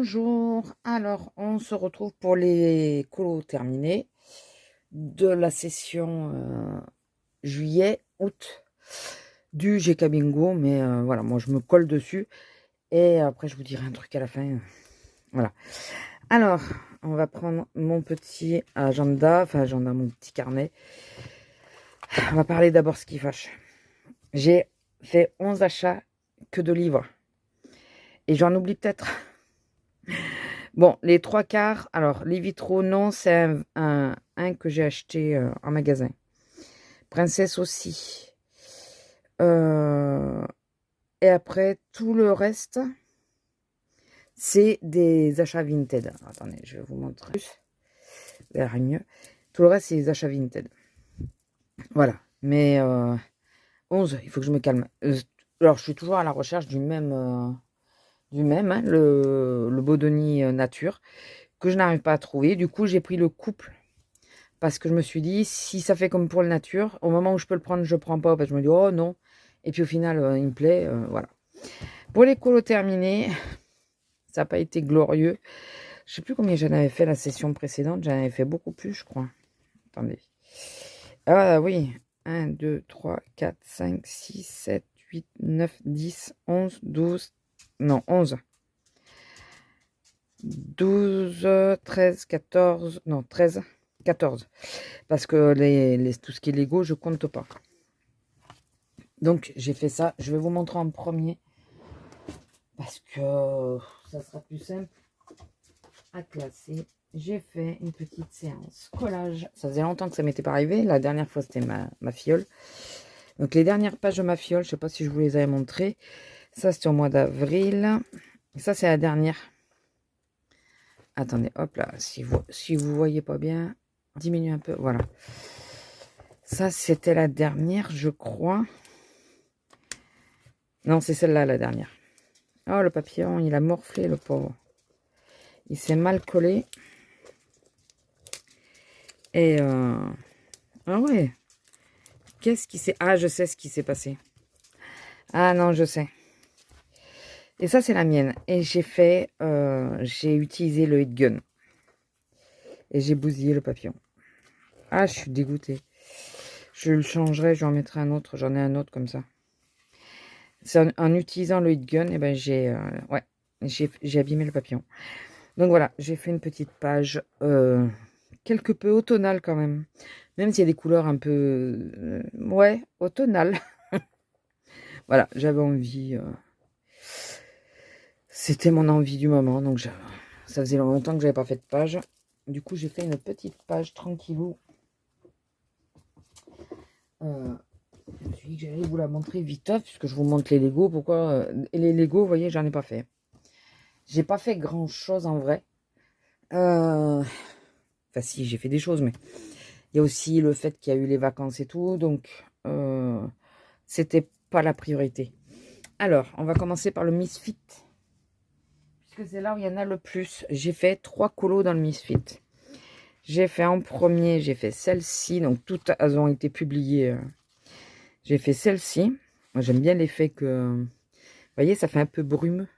Bonjour, alors on se retrouve pour les colos terminés de la session juillet-août du GK Bingo, mais voilà, moi je me colle dessus et après je vous dirai un truc à la fin. Voilà. Alors, on va prendre mon petit agenda, mon petit carnet. On va parler d'abord ce qui fâche. J'ai fait 11 achats que de livres et j'en oublie peut-être. Bon, les trois quarts, alors les vitraux, non, c'est un que j'ai acheté en magasin. Princesse aussi. Et après, tout le reste, c'est des achats Vinted. Alors, attendez, je vais vous montrer. Vers mieux. Tout le reste, c'est des achats Vinted. Voilà. Mais 11, il faut que je me calme. Alors, je suis toujours à la recherche du même, hein, le Bodoni Nature, que je n'arrive pas à trouver. Du coup, j'ai pris le couple. Parce que je me suis dit, si ça fait comme pour le nature, au moment où je peux le prendre, je ne prends pas. Parce que je me dis, oh non. Et puis au final, il me plaît. Voilà. Pour les colos terminés, ça n'a pas été glorieux. Je ne sais plus combien j'en avais fait la session précédente. J'en avais fait beaucoup plus, je crois. Attendez. Ah oui. 1, 2, 3, 4, 5, 6, 7, 8, 9, 10, 11, 12. Non, 11. 12, 13, 14. Non, 13. 14. Parce que tout ce qui est Lego, je compte pas. Donc, j'ai fait ça. Je vais vous montrer en premier. Parce que ça sera plus simple à classer. J'ai fait une petite séance collage. Ça faisait longtemps que ça m'était pas arrivé. La dernière fois, c'était ma fiole. Donc, les dernières pages de ma fiole, je sais pas si je vous les avais montrées. Ça, c'était au mois d'avril. Et ça, c'est la dernière. Attendez, hop là. Si vous voyez pas bien, diminue un peu. Voilà. Ça, c'était la dernière, je crois. Non, c'est celle-là, la dernière. Oh, le papillon, il a morflé, le pauvre. Il s'est mal collé. Et ah ouais. Qu'est-ce qui s'est... Ah, je sais ce qui s'est passé. Ah non, je sais. Et ça, c'est la mienne. Et j'ai utilisé le heat gun. Et j'ai bousillé le papillon. Ah, je suis dégoûtée. Je le changerai, je en mettrai un autre. J'en ai un autre comme ça. En utilisant le heat gun, et ben j'ai abîmé le papillon. Donc voilà, j'ai fait une petite page quelque peu automnale quand même. Même s'il y a des couleurs un peu... ouais, automnales. Voilà, j'avais envie... c'était mon envie du moment. Donc ça faisait longtemps que j'avais pas fait de page. Du coup, j'ai fait une petite page tranquillou. Je me suis dit que j'allais vous la montrer vite, puisque je vous montre les Lego. Pourquoi et les Lego, vous voyez, j'en ai pas fait. J'ai pas fait grand chose en vrai. Enfin si, j'ai fait des choses, mais il y a aussi le fait qu'il y a eu les vacances et tout, donc c'était pas la priorité. Alors, on va commencer par le Misfit, puisque c'est là où il y en a le plus. J'ai fait 3 colos dans le Misfit. J'ai fait en premier, j'ai fait celle-ci, donc toutes elles ont été publiées. J'ai fait celle-ci. Moi, j'aime bien l'effet que... Vous voyez, ça fait un peu brumeux.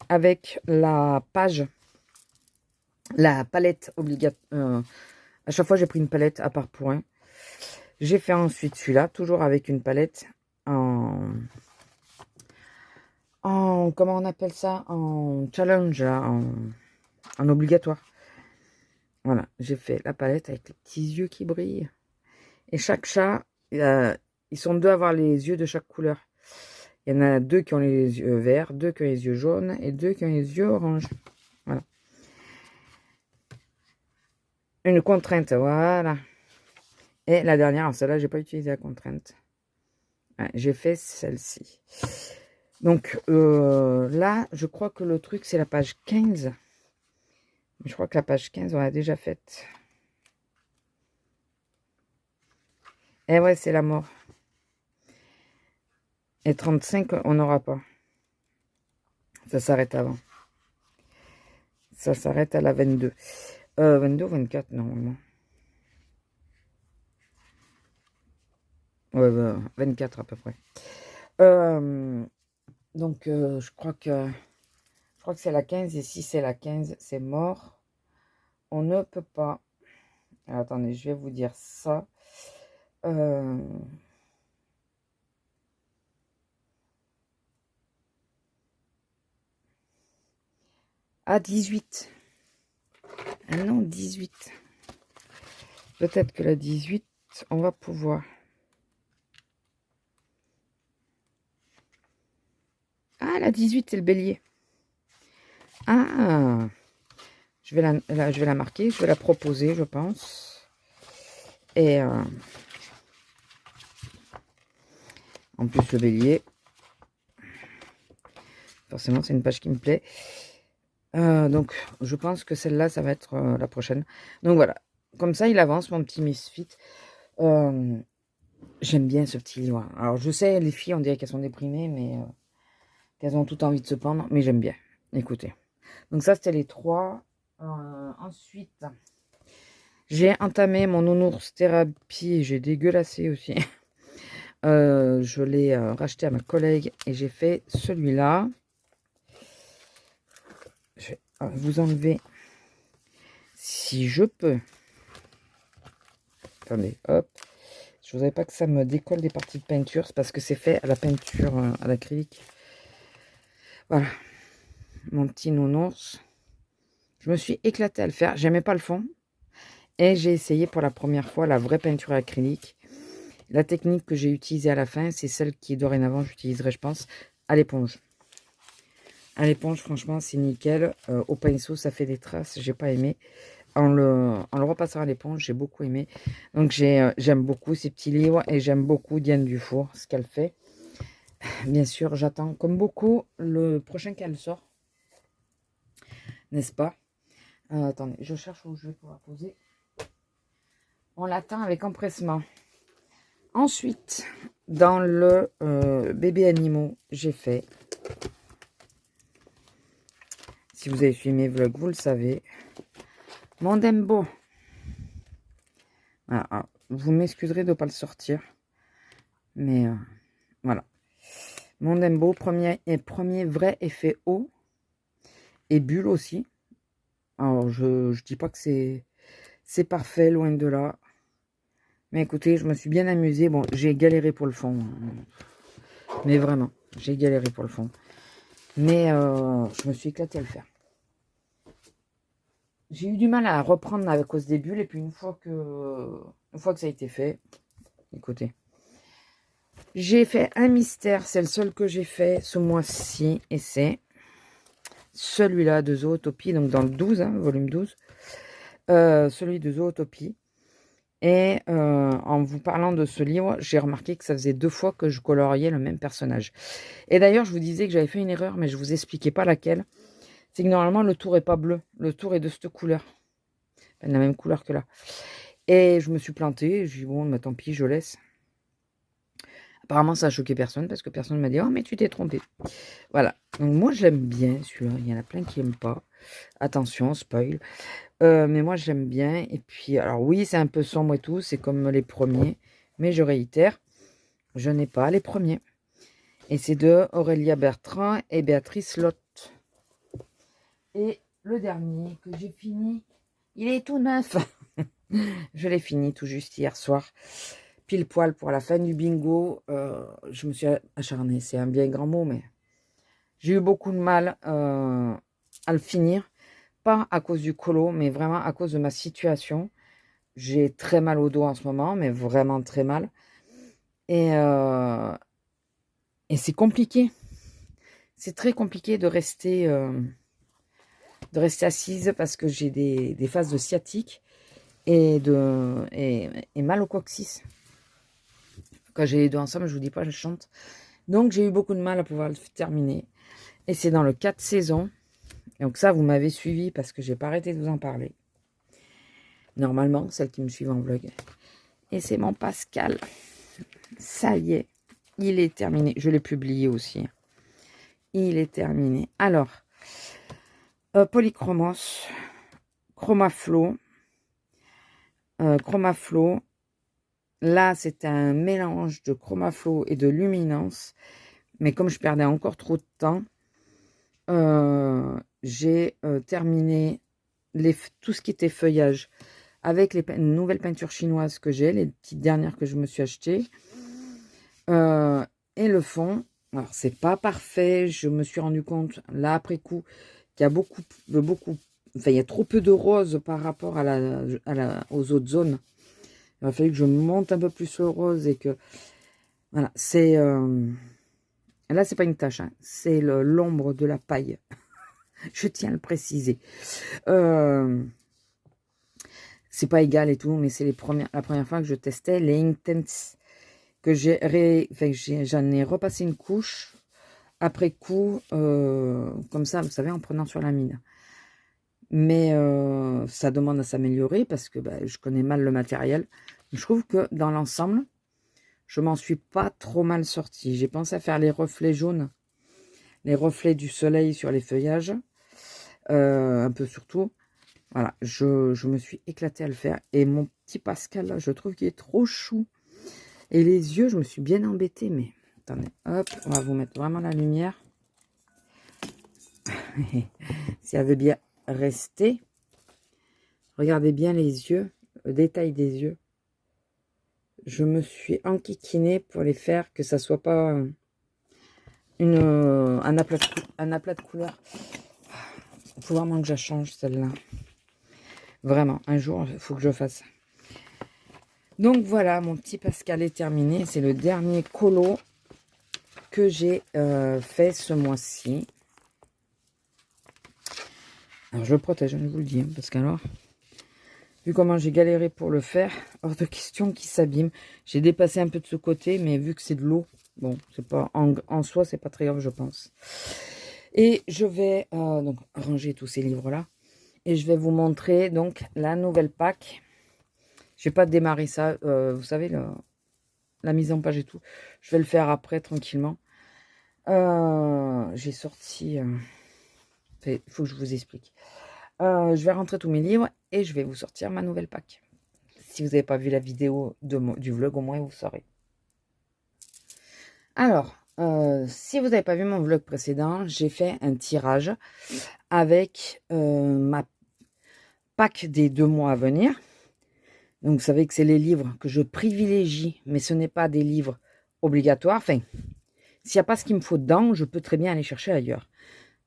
Avec la page, la palette obligatoire. À chaque fois, j'ai pris une palette à part point. J'ai fait ensuite celui-là, toujours avec une palette en comment on appelle ça, en challenge, là, en obligatoire. Voilà, j'ai fait la palette avec les petits yeux qui brillent. Et chaque chat, ils sont deux à avoir les yeux de chaque couleur. Il y en a 2 qui ont les yeux verts, 2 qui ont les yeux jaunes et 2 qui ont les yeux orange. Voilà. Une contrainte, voilà. Et la dernière, celle-là, j'ai pas utilisé la contrainte. Ouais, j'ai fait celle-ci. Donc là, je crois que le truc, c'est la page 15. Je crois que la page 15, on l'a déjà faite. Eh ouais, c'est la mort. Et 35, on n'aura pas. Ça s'arrête avant. Ça s'arrête à la 22. 22 ou 24, normalement. Ouais, 24 à peu près. Donc, je crois que crois que c'est la 15. Et si c'est la 15, c'est mort. On ne peut pas. Alors, attendez, je vais vous dire ça. À 18. Ah non, 18. Peut-être que la 18, on va pouvoir. Ah, la 18, c'est le bélier. Ah, je vais la marquer, je vais la proposer, je pense. Et en plus, le bélier, forcément, c'est une page qui me plaît. Donc, je pense que celle-là, ça va être la prochaine. Donc, voilà. Comme ça, il avance, mon petit Misfit. J'aime bien ce petit livre. Alors, je sais, les filles, on dirait qu'elles sont déprimées, mais qu'elles ont tout envie de se pendre. Mais j'aime bien. Écoutez. Donc, ça, c'était les 3. Ensuite, j'ai entamé mon nounours thérapie. J'ai dégueulassé aussi. Je l'ai racheté à ma collègue et j'ai fait celui-là. Je vais vous enlever, si je peux. Attendez, hop. Je ne voudrais pas que ça me décolle des parties de peinture. C'est parce que c'est fait à la peinture à l'acrylique. Voilà. Mon petit nounours. Je me suis éclatée à le faire. J'aimais pas le fond. Et j'ai essayé pour la première fois la vraie peinture à acrylique. La technique que j'ai utilisée à la fin, c'est celle qui dorénavant j'utiliserai, je pense, à l'éponge. À l'éponge, franchement, c'est nickel. Au pinceau, ça fait des traces. J'ai pas aimé. En le repassant à l'éponge, j'ai beaucoup aimé. Donc, j'aime beaucoup ces petits livres. Et j'aime beaucoup Diane Dufour, ce qu'elle fait. Bien sûr, j'attends, comme beaucoup, le prochain qu'elle sort. N'est-ce pas? Attendez, je cherche où je vais pouvoir poser. On l'attend avec empressement. Ensuite, dans le bébé animaux, j'ai fait... Si vous avez suivi mes vlogs, vous le savez. Mon Dembo. Ah, vous m'excuserez de ne pas le sortir. Mais voilà. Mon Dembo, premier vrai effet eau. Et bulle aussi. Alors, je dis pas que c'est parfait, loin de là. Mais écoutez, je me suis bien amusée. Bon, j'ai galéré pour le fond. Mais vraiment, j'ai galéré pour le fond. Mais je me suis éclatée à le faire. J'ai eu du mal à reprendre à cause des bulles. Et puis une fois que ça a été fait, écoutez. J'ai fait un mystère. C'est le seul que j'ai fait ce mois-ci. Et c'est celui-là de Zootopie. Donc dans le 12, hein, volume 12. Celui de Zootopie. Et en vous parlant de ce livre, j'ai remarqué que ça faisait 2 fois que je coloriais le même personnage. Et d'ailleurs, je vous disais que j'avais fait une erreur, mais je vous expliquais pas laquelle. C'est que normalement, le tour est pas bleu. Le tour est de cette couleur. Enfin, la même couleur que là. Et je me suis plantée. Je dis, bon, mais tant pis, je laisse. Apparemment, ça a choqué personne parce que personne ne m'a dit, oh, mais tu t'es trompé. Voilà. Donc, moi, j'aime bien celui-là. Il y en a plein qui n'aiment pas. Attention, spoil. Mais moi, j'aime bien. Et puis, alors oui, c'est un peu sombre et tout. C'est comme les premiers. Mais je réitère, je n'ai pas les premiers. Et c'est de Aurélia Bertrand et Béatrice Lotte. Et le dernier que j'ai fini, il est tout neuf. Je l'ai fini tout juste hier soir. Pile poil pour la fin du bingo. Je me suis acharnée. C'est un bien grand mot, mais j'ai eu beaucoup de mal à le finir. Pas à cause du colo, mais vraiment à cause de ma situation. J'ai très mal au dos en ce moment, mais vraiment très mal. Et c'est compliqué. C'est très compliqué de rester assise parce que j'ai des phases de sciatique et mal au coccyx. Quand j'ai les deux ensemble, je vous dis pas, je chante. Donc, j'ai eu beaucoup de mal à pouvoir le terminer. Et c'est dans le 4 saisons. Donc ça, vous m'avez suivi parce que j'ai pas arrêté de vous en parler. Normalement, celles qui me suivent en vlog. Et c'est mon Pascal. Ça y est, il est terminé. Je l'ai publié aussi. Il est terminé. Alors, Polychromos, Chromaflow. Chromaflow. Là, c'est un mélange de Chromaflow et de Luminance. Mais comme je perdais encore trop de temps, j'ai terminé tout ce qui était feuillage avec les nouvelles peintures chinoises que j'ai, les petites dernières que je me suis achetées. Et le fond, alors c'est pas parfait, je me suis rendu compte là après coup qu'il y a enfin il y a trop peu de rose par rapport aux autres zones. Il va falloir que je monte un peu plus le rose et que voilà, c'est là c'est pas une tache, hein, c'est l'ombre de la paille. Je tiens à le préciser. C'est pas égal et tout, mais c'est la première fois que je testais les Intense, que j'en ai repassé une couche après coup, comme ça, vous savez, en prenant sur la mine. Mais ça demande à s'améliorer parce que je connais mal le matériel. Je trouve que dans l'ensemble, je m'en suis pas trop mal sortie. J'ai pensé à faire les reflets jaunes, les reflets du soleil sur les feuillages, un peu surtout. Voilà, je me suis éclatée à le faire. Et mon petit Pascal, là, je trouve qu'il est trop chou. Et les yeux, je me suis bien embêtée, mais... Attendez, hop, on va vous mettre vraiment la lumière. Si elle veut bien rester. Regardez bien les yeux, le détail des yeux. Je me suis enquiquinée pour les faire, que ça soit pas un aplat de couleur. Il faut vraiment que je change celle-là. Vraiment, un jour, il faut que je fasse ça. Donc voilà, mon petit Pascal est terminé. C'est le dernier colo que j'ai fait ce mois-ci. Alors je le protège, je vous le dis, hein, parce qu'alors, vu comment j'ai galéré pour le faire, hors de question qu'il s'abîme. J'ai dépassé un peu de ce côté, mais vu que c'est de l'eau, bon, c'est pas en soi, c'est pas très grave, je pense. Et je vais donc ranger tous ces livres-là. Et je vais vous montrer donc la nouvelle pack. Je vais pas démarrer ça, vous savez, la mise en page et tout. Je vais le faire après, tranquillement. J'ai sorti... il faut que je vous explique. Je vais rentrer tous mes livres et je vais vous sortir ma nouvelle pack. Si vous n'avez pas vu la vidéo du vlog, au moins vous saurez. Alors, si vous n'avez pas vu mon vlog précédent, j'ai fait un tirage avec ma pack des 2 mois à venir. Donc, vous savez que c'est les livres que je privilégie, mais ce n'est pas des livres obligatoires. Enfin, s'il n'y a pas ce qu'il me faut dedans, je peux très bien aller chercher ailleurs.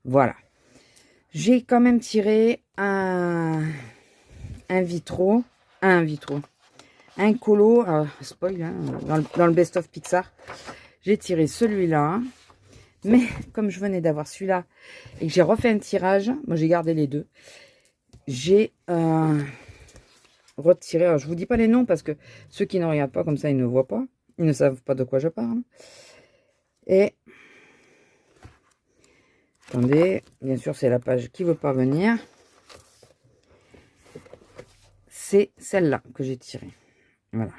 Voilà. J'ai quand même tiré un vitro, un colo, spoil, hein, dans le best-of Pixar. J'ai tiré celui-là, mais comme je venais d'avoir celui-là et que j'ai refait un tirage, moi j'ai gardé les deux. J'ai retiré, alors je vous dis pas les noms parce que ceux qui ne regardent pas comme ça, ils ne voient pas, ils ne savent pas de quoi je parle. Et attendez, bien sûr c'est la page qui veut pas venir. C'est celle-là que j'ai tirée. Voilà.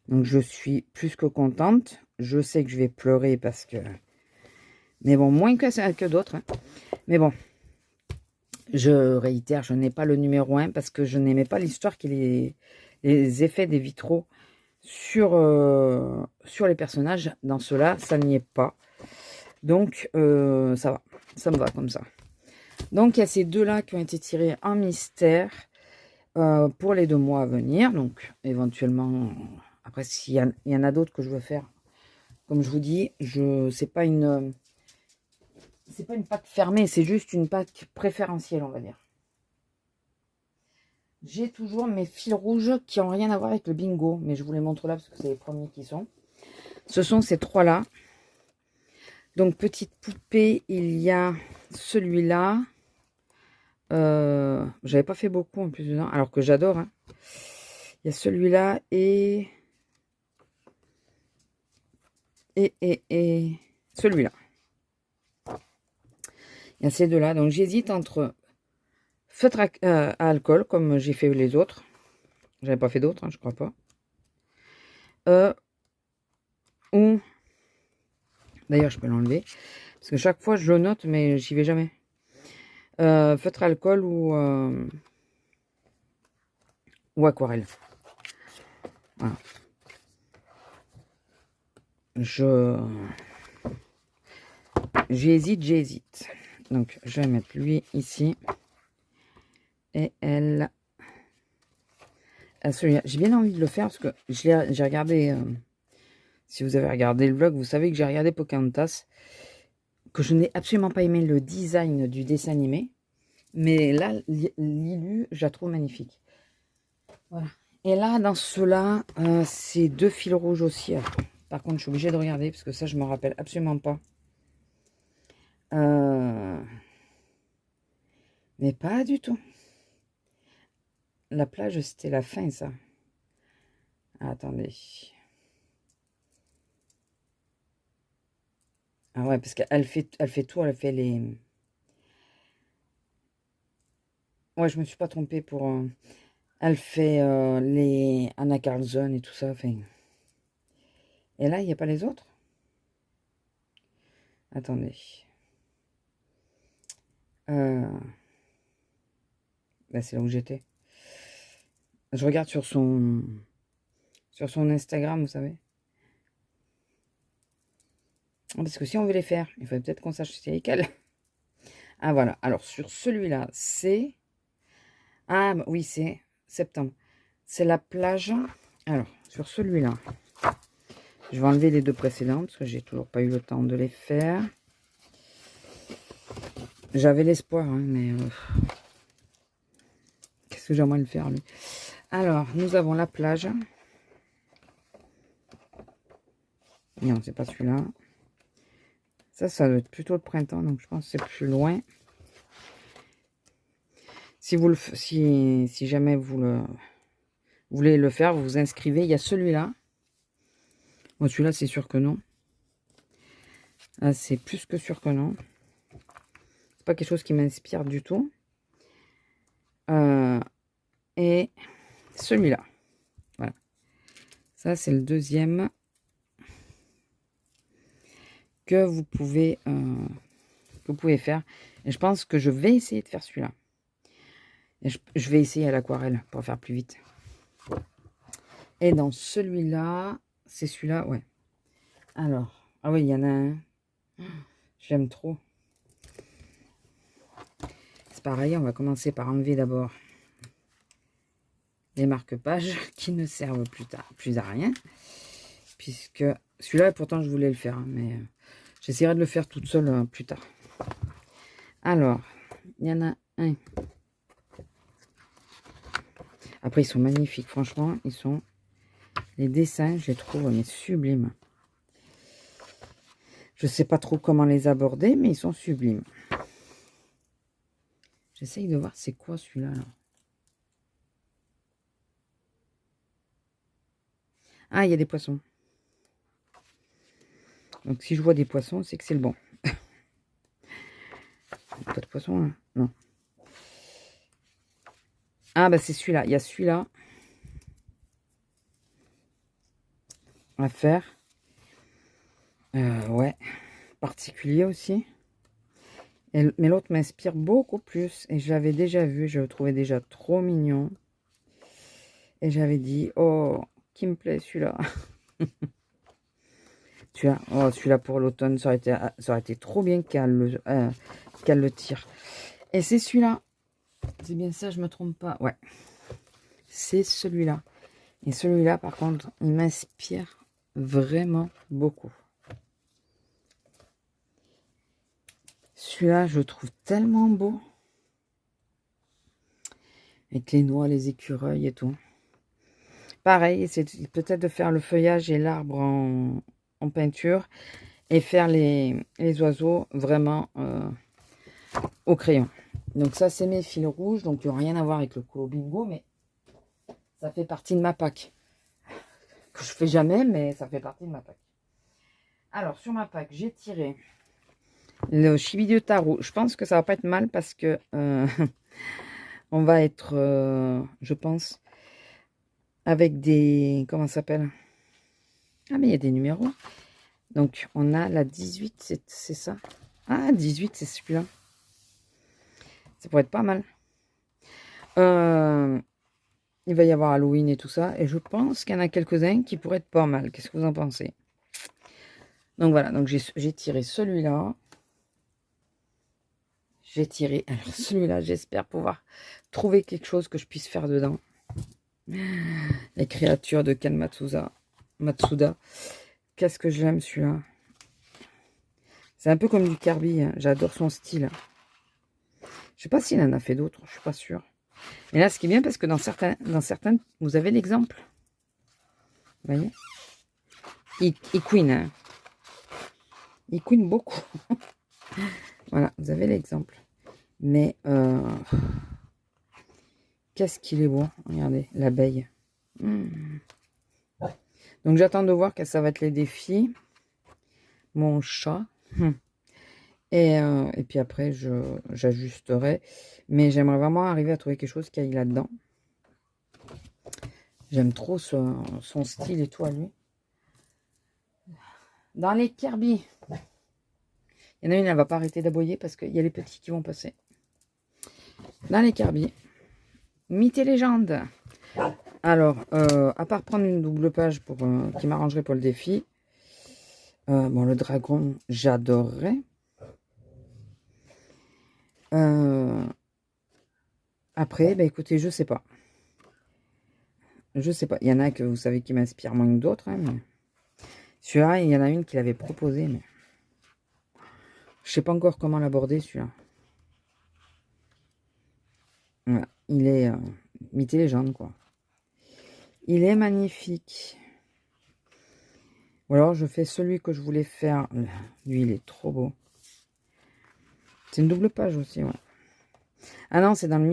Donc je suis plus que contente. Je sais que je vais pleurer parce que... Mais bon, moins que d'autres. Hein. Mais bon, je réitère, je n'ai pas le numéro 1 parce que je n'aimais pas l'histoire qu'il ait les effets des vitraux sur les personnages. Dans ceux-là, ça n'y est pas. Donc, ça va. Ça me va comme ça. Donc, il y a ces deux-là qui ont été tirés en mystère pour les 2 mois à venir. Donc, éventuellement, après, s'il y en a d'autres que je veux faire, comme je vous dis, c'est pas une pack fermée, c'est juste une pack préférentielle, on va dire. J'ai toujours mes fils rouges qui n'ont rien à voir avec le bingo, mais je vous les montre là parce que c'est les premiers qui sont. Ce sont ces 3-là. Donc, petite poupée, il y a celui-là. J'avais pas fait beaucoup en plus dedans, alors que j'adore. Hein. Il y a celui-là et celui-là. Il y a ces deux-là. Donc, j'hésite entre feutre à alcool, comme j'ai fait les autres. J'avais pas fait d'autres, hein, je crois pas. Ou... D'ailleurs, je peux l'enlever. Parce que chaque fois, je le note, mais j'y vais jamais. Feutre à alcool ou aquarelle. Voilà. J'hésite. Donc, je vais mettre lui ici. Et elle... celui-là, j'ai bien envie de le faire parce que j'ai regardé... si vous avez regardé le vlog, vous savez que j'ai regardé Pocahontas. Que je n'ai absolument pas aimé le design du dessin animé. Mais là, Lilu, je la trouve magnifique. Voilà. Et là, dans ceux-là, c'est 2 fils rouges aussi. Alors, par contre, je suis obligée de regarder parce que ça, je ne me rappelle absolument pas. Mais pas du tout. La plage, c'était la fin, ça. Attendez. Ah ouais, parce qu'elle fait tout. Elle fait les... Ouais, je me suis pas trompée pour... Elle fait les Anna Carlson et tout ça. Enfin... Et là, il n'y a pas les autres? Attendez. Ben, c'est là où j'étais. Je regarde sur son Instagram, vous savez. Parce que si on veut les faire, il faut peut-être qu'on sache c'est lesquels. Ah voilà. Alors sur celui-là, c'est... Ah oui, c'est septembre. C'est la plage. Alors, sur celui-là, je vais enlever les 2 précédents parce que j'ai toujours pas eu le temps de les faire. J'avais l'espoir, hein, mais... qu'est-ce que j'aimerais le faire, lui? Alors, nous avons la plage. Non, c'est pas celui-là. Ça doit être plutôt le printemps, donc je pense que c'est plus loin. Si jamais vous voulez le faire, vous vous inscrivez. Il y a celui-là. Bon, celui-là, c'est sûr que non. Ah, c'est plus que sûr que non. C'est pas quelque chose qui m'inspire du tout. Et celui-là. Voilà. Ça, c'est le deuxième que vous pouvez faire. Et je pense que je vais essayer de faire celui-là. Et je vais essayer à l'aquarelle pour faire plus vite. Et dans celui-là, c'est celui-là, ouais. Alors, ah oui, il y en a un. J'aime trop. C'est pareil, on va commencer par enlever d'abord les marque-pages qui ne servent plus à rien. Puisque celui-là, pourtant, je voulais le faire, hein, mais j'essaierai de le faire toute seule plus tard. Alors, il y en a un. Après, ils sont magnifiques, franchement, ils sont... Les dessins, je les trouve mais sublimes. Je sais pas trop comment les aborder, mais ils sont sublimes. J'essaye de voir c'est quoi celui-là. Là. Ah, il y a des poissons. Donc, si je vois des poissons, c'est que c'est le bon. Pas de poissons, là? Non. Ah, bah c'est celui-là. Il y a celui-là à faire. Ouais. Particulier aussi. Mais l'autre m'inspire beaucoup plus. Et je l'avais déjà vu. Je le trouvais déjà trop mignon. Et j'avais dit, oh, qui me plaît celui-là. Celui-là pour l'automne, ça aurait été trop bien qu'elle le tire. Et c'est celui-là. C'est bien ça, je me trompe pas. Ouais. C'est celui-là. Et celui-là, par contre, il m'inspire vraiment beaucoup. Celui-là, je le trouve tellement beau. Avec les noix, les écureuils et tout. Pareil, c'est peut-être de faire le feuillage et l'arbre en peinture. Et faire les oiseaux vraiment au crayon. Donc ça, c'est mes fils rouges. Donc, il n'y a rien à voir avec le Colo Bingo, mais ça fait partie de ma pack. Que je fais jamais, mais ça fait partie de ma pack. Alors, sur ma pack, j'ai tiré le Chibi de Tarot. Je pense que ça va pas être mal parce que on va être, je pense, avec des... Comment ça s'appelle? Ah, mais il y a des numéros. Donc, on a la 18, c'est ça? Ah, 18, c'est celui-là. Ça pourrait être pas mal. Il va y avoir Halloween et tout ça. Et je pense qu'il y en a quelques-uns qui pourraient être pas mal. Qu'est-ce que vous en pensez? Donc voilà, donc j'ai tiré celui-là. J'ai tiré. Alors celui-là, j'espère pouvoir trouver quelque chose que je puisse faire dedans. Les créatures de Ken Matsuda. Qu'est-ce que j'aime celui-là. C'est un peu comme du Kirby. Hein. J'adore son style. Je sais pas s'il en a fait d'autres. Je suis pas sûre. Mais là, ce qui est bien, parce que dans certains vous avez l'exemple. Vous voyez, il queen. Hein. Il queen beaucoup. Voilà, vous avez l'exemple. Mais qu'est-ce qu'il est beau. Regardez, l'abeille. Donc j'attends de voir que ça va être les défis. Mon chat. Et puis après, j'ajusterai. Mais j'aimerais vraiment arriver à trouver quelque chose qui aille là-dedans. J'aime trop son style et tout à lui. Dans les Kirby, il y en a une, elle va pas arrêter d'aboyer parce qu'il y a les petits qui vont passer. Dans les Kirby, Mythes et légendes. Alors, à part prendre une double page pour qui m'arrangerait pour le défi. Bon, le dragon, j'adorerais. Après, bah, écoutez, je sais pas. Je sais pas. Il y en a que vous savez qui m'inspirent moins que d'autres. Hein, mais... Celui-là, il y en a une qui l'avait proposé, mais je sais pas encore comment l'aborder, celui-là. Voilà. Il est Mythes et légendes, quoi. Il est magnifique. Ou alors, je fais celui que je voulais faire. Lui, il est trop beau. C'est une double page aussi, ouais. Ah non, c'est dans le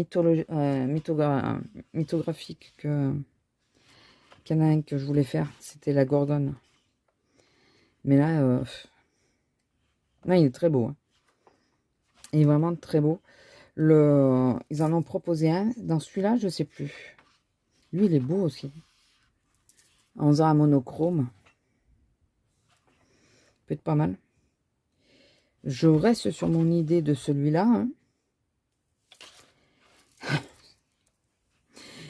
mythographique qu'il y en a un que je voulais faire. C'était la Gorgone. Mais là, non, il est très beau. Hein. Il est vraiment très beau. Ils en ont proposé un. Dans celui-là, je sais plus. Lui, il est beau aussi. En faisant un monochrome. Peut être pas mal. Je reste sur mon idée de celui-là. Hein.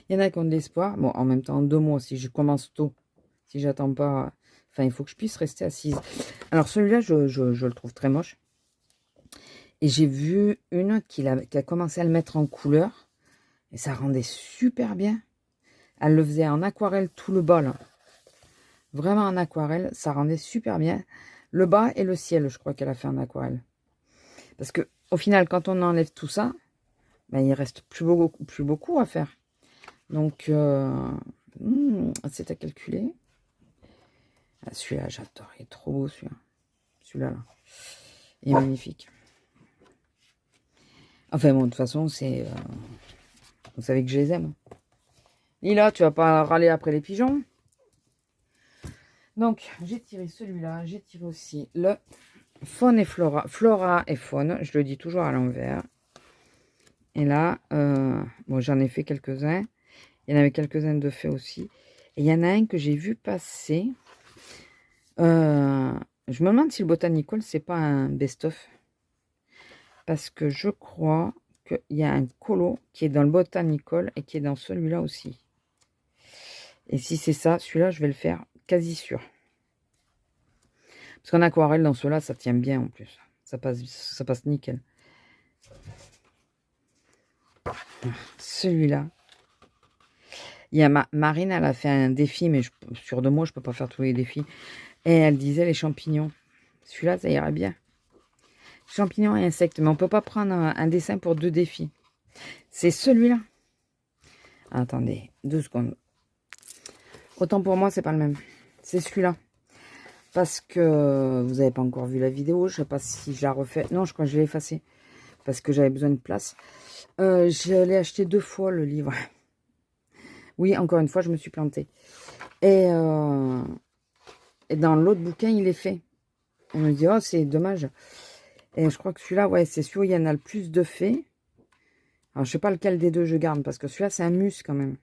Il y en a qui ont de l'espoir. Bon, en même temps, 2 mois, si je commence tôt, si j'attends pas... Enfin, il faut que je puisse rester assise. Alors, celui-là, je le trouve très moche. Et j'ai vu une qui a commencé à le mettre en couleur. Et ça rendait super bien. Elle le faisait en aquarelle tout le bas, là. Vraiment en aquarelle. Ça rendait super bien. Le bas et le ciel, je crois qu'elle a fait en aquarelle. Parce que au final, quand on enlève tout ça, ben, il reste plus beaucoup à faire. Donc, c'est à calculer. Ah, celui-là, j'adore. Il est trop beau, celui-là. Celui-là, là. Il est magnifique. Enfin, bon, de toute façon, c'est... vous savez que je les aime. Lila, tu vas pas râler après les pigeons. Donc, j'ai tiré celui-là. J'ai tiré aussi le Faune et Flora. Flora et Faune. Je le dis toujours à l'envers. Et là, bon, j'en ai fait quelques-uns. Il y en avait quelques-uns de faits aussi. Et il y en a un que j'ai vu passer. Je me demande si le Botanical, c'est pas un best-of. Parce que je crois qu'il y a un colo qui est dans le Botanical et qui est dans celui-là aussi. Et si c'est ça, celui-là, je vais le faire quasi sûr. Parce qu'en aquarelle, dans ceux-là, ça tient bien en plus. Ça passe nickel. Celui-là. Il y a Marine, elle a fait un défi, mais sur 2 mois, je ne peux pas faire tous les défis. Et elle disait les champignons. Celui-là, ça irait bien. Champignons et insectes. Mais on ne peut pas prendre un dessin pour 2 défis. C'est celui-là. Attendez, 2 secondes. Autant pour moi, c'est pas le même. C'est celui-là. Parce que vous n'avez pas encore vu la vidéo. Je ne sais pas si je la refais. Non, je crois que je l'ai effacé. Parce que j'avais besoin de place. Je l'ai acheté 2 fois, le livre. Oui, encore une fois, je me suis plantée. Et dans l'autre bouquin, il est fait. On me dit, oh, c'est dommage. Et je crois que celui-là, ouais, c'est sûr, il y en a le plus de faits. Alors, je sais pas lequel des 2 je garde, parce que celui-là, c'est un mus quand même.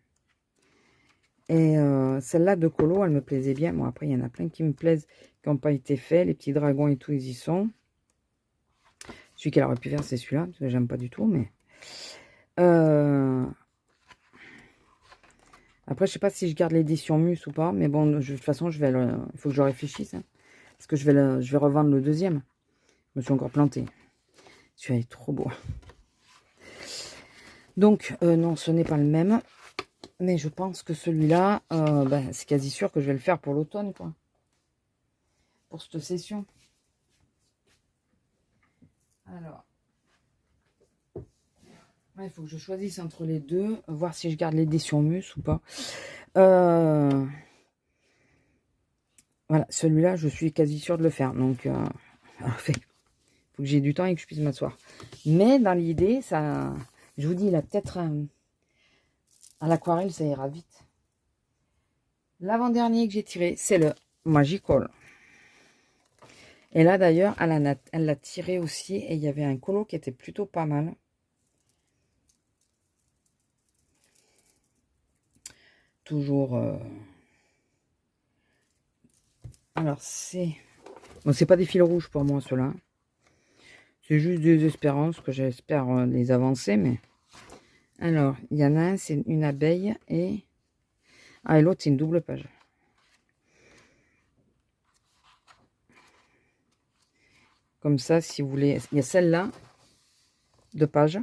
Et celle-là de colo, elle me plaisait bien. Bon, après, il y en a plein qui me plaisent, qui n'ont pas été faits. Les petits dragons et tout, ils y sont. Celui qu'elle aurait pu faire, c'est celui-là, parce que j'aime pas du tout, mais... Après, je sais pas si je garde l'édition mus ou pas, mais bon, de toute façon, il faut que je réfléchisse, hein, parce que je vais revendre le 2e. Je me suis encore plantée. Celui-là est trop beau. Donc, non, ce n'est pas le même. Mais je pense que celui-là, ben, c'est quasi sûr que je vais le faire pour l'automne, quoi. Pour cette session. Alors. Il faut que je choisisse entre les deux. Voir si je garde les dés sur mus ou pas. Voilà, celui-là, je suis quasi sûre de le faire. Donc, il faut que j'ai du temps et que je puisse m'asseoir. Mais dans l'idée, ça, je vous dis, il a peut-être à l'aquarelle, ça ira vite. L'avant-dernier que j'ai tiré, c'est le Magical. Et là, d'ailleurs, elle l'a tiré aussi. Et il y avait un colo qui était plutôt pas mal. Toujours... Alors, c'est... Bon, c'est pas des fils rouges pour moi, ceux-là. C'est juste des espérances que j'espère les avancer, mais... Alors, il y en a un, c'est une abeille, et... Ah, et l'autre, c'est une double page. Comme ça, si vous voulez... Il y a celle-là, de page,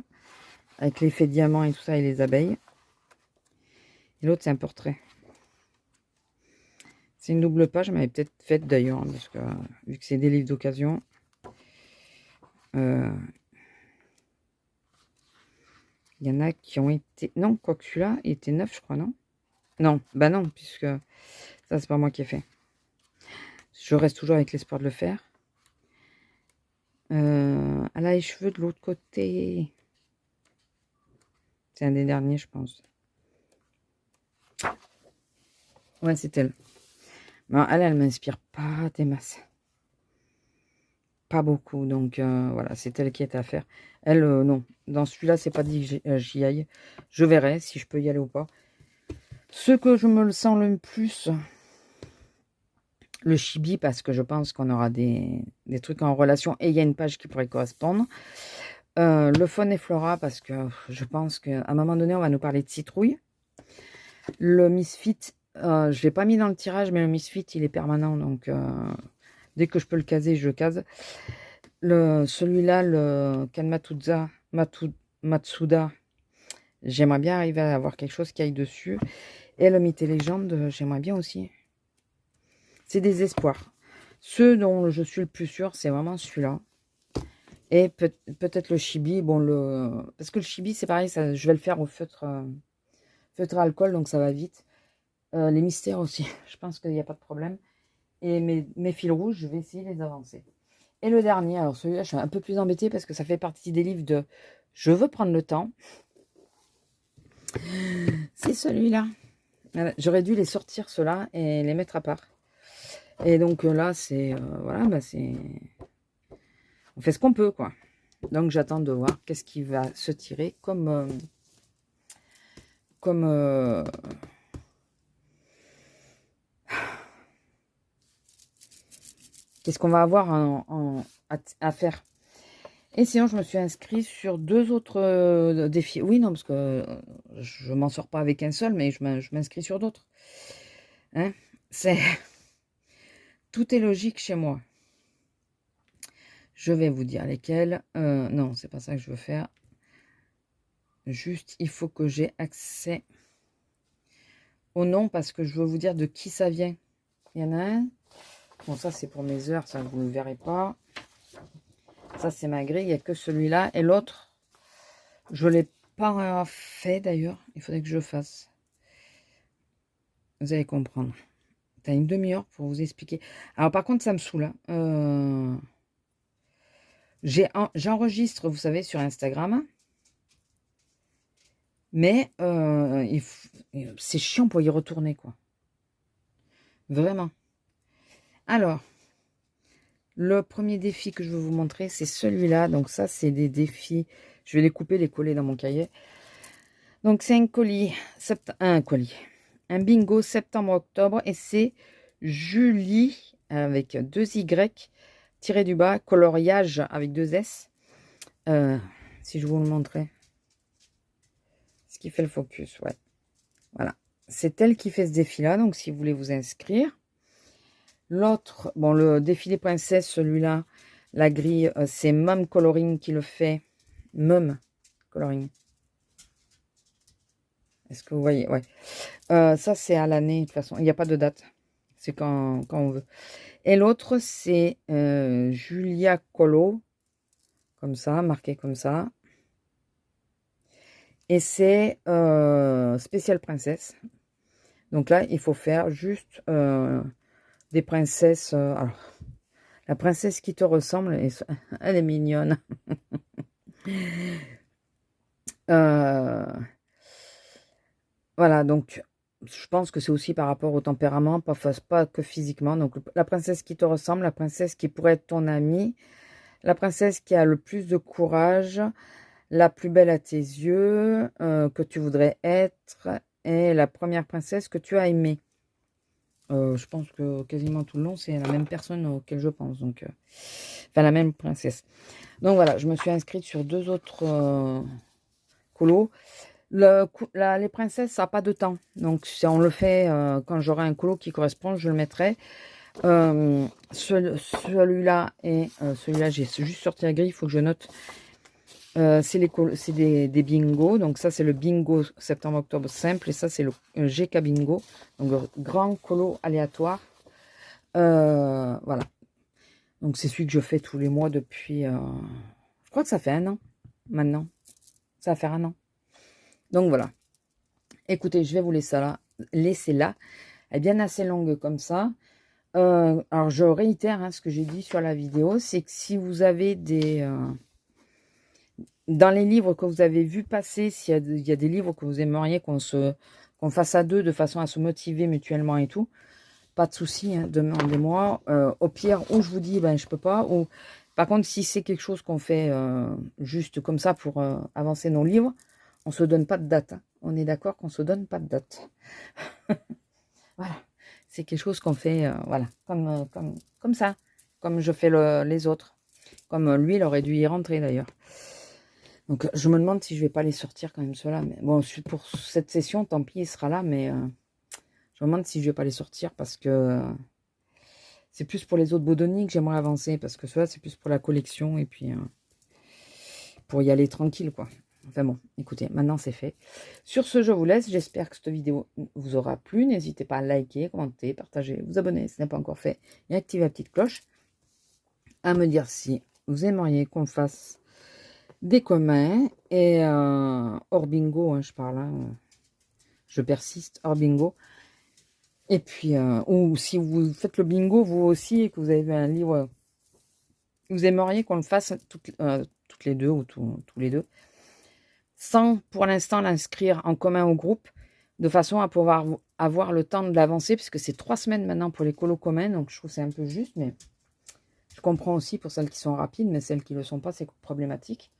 avec l'effet diamant et tout ça, et les abeilles. Et l'autre, c'est un portrait. C'est une double page, mais elle est peut-être faite d'ailleurs, hein, parce que vu que c'est des livres d'occasion... Il y en a qui ont été... Non, quoique celui-là, il était neuf, je crois, non? Non, bah non, puisque ça, c'est pas moi qui ai fait. Je reste toujours avec l'espoir de le faire. Elle a les cheveux de l'autre côté. C'est un des derniers, je pense. Ouais, c'est elle. Bon, elle m'inspire pas des masses. Pas beaucoup, donc voilà, c'est elle qui est à faire. Elle, non. Dans celui-là, c'est pas dit que j'y aille. Je verrai si je peux y aller ou pas. Ce que je me le sens le plus, le chibi, parce que je pense qu'on aura des trucs en relation, et il y a une page qui pourrait correspondre. Le Faune et Flora, parce que je pense qu'à un moment donné, on va nous parler de citrouille. Le Misfit, je ne l'ai pas mis dans le tirage, mais le Misfit, il est permanent, donc dès que je peux le caser, je le case. Celui-là, le Matsuda, j'aimerais bien arriver à avoir quelque chose qui aille dessus. Et le Mythe et Légende, j'aimerais bien aussi. C'est des espoirs. Ceux dont je suis le plus sûr, c'est vraiment celui-là. Et peut-être le chibi. Bon, parce que le chibi, c'est pareil, ça, je vais le faire au feutre à alcool, donc ça va vite. Les mystères aussi, je pense qu'il n'y a pas de problème. Et mes fils rouges, je vais essayer de les avancer. Et le dernier, alors celui-là, je suis un peu plus embêtée parce que ça fait partie des livres de « Je veux prendre le temps ». C'est celui-là. Voilà, j'aurais dû les sortir, ceux-là, et les mettre à part. Et donc là, c'est... voilà, bah c'est... On fait ce qu'on peut, quoi. Donc j'attends de voir qu'est-ce qui va se tirer comme... qu'est-ce qu'on va avoir à faire. Et sinon, je me suis inscrite sur 2 autres défis. Oui, non, parce que je m'en sors pas avec un seul, mais je m'inscris sur d'autres. Hein, c'est... Tout est logique chez moi. Je vais vous dire lesquels. Non, c'est pas ça que je veux faire. Juste, il faut que j'ai accès au nom, parce que je veux vous dire de qui ça vient. Il y en a un. Bon, ça, c'est pour mes heures, ça, vous ne le verrez pas. Ça, c'est ma grille, il n'y a que celui-là. Et l'autre, je ne l'ai pas fait, d'ailleurs. Il faudrait que je le fasse. Vous allez comprendre. T'as une demi-heure pour vous expliquer. Alors, par contre, ça me saoule. Hein. J'enregistre, vous savez, sur Instagram. Mais c'est chiant pour y retourner, quoi. Vraiment. Alors, le premier défi que je vais vous montrer, c'est celui-là. Donc ça, c'est des défis. Je vais les couper, les coller dans mon cahier. Donc c'est un colis, un bingo septembre-octobre. Et c'est Julie, avec 2 Y, tiré du bas, coloriage avec 2 S. Si je vous le montrais. Ce qui fait le focus, ouais. Voilà. C'est elle qui fait ce défi-là. Donc si vous voulez vous inscrire. L'autre, bon, le défi des princesses, celui-là, La grille, c'est Mum Coloring qui le fait. Mum Coloring. Est-ce que vous voyez? Ouais. Ça, c'est à l'année, de toute façon. Il n'y a pas de date. C'est quand on veut. Et l'autre, c'est Julia Colo. Comme ça, marqué comme ça. Et c'est Spécial Princesse. Donc là, il faut faire juste des princesses. Alors, la princesse qui te ressemble, elle est mignonne. Voilà, donc je pense que c'est aussi par rapport au tempérament, pas que physiquement. Donc la princesse qui te ressemble, la princesse qui pourrait être ton amie, la princesse qui a le plus de courage, la plus belle à tes yeux, que tu voudrais être, et la première princesse que tu as aimée. Je pense que quasiment tout le long, c'est la même personne auquel je pense. Donc, enfin, la même princesse. Donc voilà, je me suis inscrite sur 2 autres colos. Les princesses, ça n'a pas de temps. Donc, si on le fait quand j'aurai un colo qui correspond, je le mettrai. Celui-là et celui-là, j'ai juste sorti la grille, il faut que je note. C'est des bingos. Donc, ça, c'est le bingo septembre-octobre simple. Et ça, c'est le GK bingo. Donc, grand colo aléatoire. Voilà. Donc, c'est celui que je fais tous les mois depuis... je crois que ça fait 1 an maintenant. Ça va faire 1 an. Donc voilà. Écoutez, je vais vous laisser là. Elle est bien assez longue comme ça. Alors je réitère ce que j'ai dit sur la vidéo, c'est que si vous avez des... dans les livres que vous avez vu passer, s'il y a des livres que vous aimeriez qu'on fasse à 2 de façon à se motiver mutuellement et tout, pas de souci, demandez-moi. Au pire, ou je vous dis, ben je peux pas, ou par contre, si c'est quelque chose qu'on fait juste comme ça pour avancer nos livres, on se donne pas de date. On est d'accord qu'on se donne pas de date. Voilà. C'est quelque chose qu'on fait, voilà, comme ça. Comme je fais les autres. Comme lui, il aurait dû y rentrer d'ailleurs. Donc, je me demande si je vais pas les sortir quand même, ceux-là. Mais bon, pour cette session, tant pis, il sera là. Mais je me demande si je vais pas les sortir parce que c'est plus pour les autres Bodoni que j'aimerais avancer. Parce que ceux-là, c'est plus pour la collection et puis pour y aller tranquille, quoi. Enfin bon, écoutez, maintenant c'est fait. Sur ce, je vous laisse. J'espère que cette vidéo vous aura plu. N'hésitez pas à liker, commenter, partager, vous abonner si ce n'est pas encore fait. Et activer la petite cloche. À me dire si vous aimeriez qu'on fasse des communs. Et hors bingo, je parle. Je persiste, hors bingo. Et puis, ou si vous faites le bingo, vous aussi, et que vous avez un livre, vous aimeriez qu'on le fasse toutes les deux ou tous les deux. Sans pour l'instant l'inscrire en commun au groupe, de façon à pouvoir avoir le temps de l'avancer, puisque c'est 3 semaines maintenant pour les colos communs, donc je trouve que c'est un peu juste, mais je comprends aussi pour celles qui sont rapides, mais celles qui ne le sont pas, c'est problématique.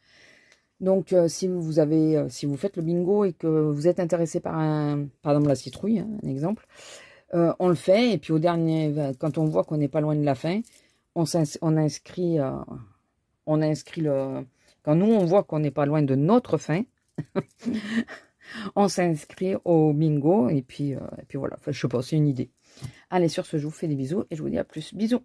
Donc si vous faites le bingo et que vous êtes intéressé par exemple la citrouille, un exemple, on le fait, et puis au dernier, quand on voit qu'on n'est pas loin de la fin, on inscrit quand nous on voit qu'on n'est pas loin de notre fin, on s'inscrit au bingo et puis voilà. Enfin, je sais pas, c'est une idée. Allez, sur ce, je vous fais des bisous et je vous dis à plus. Bisous.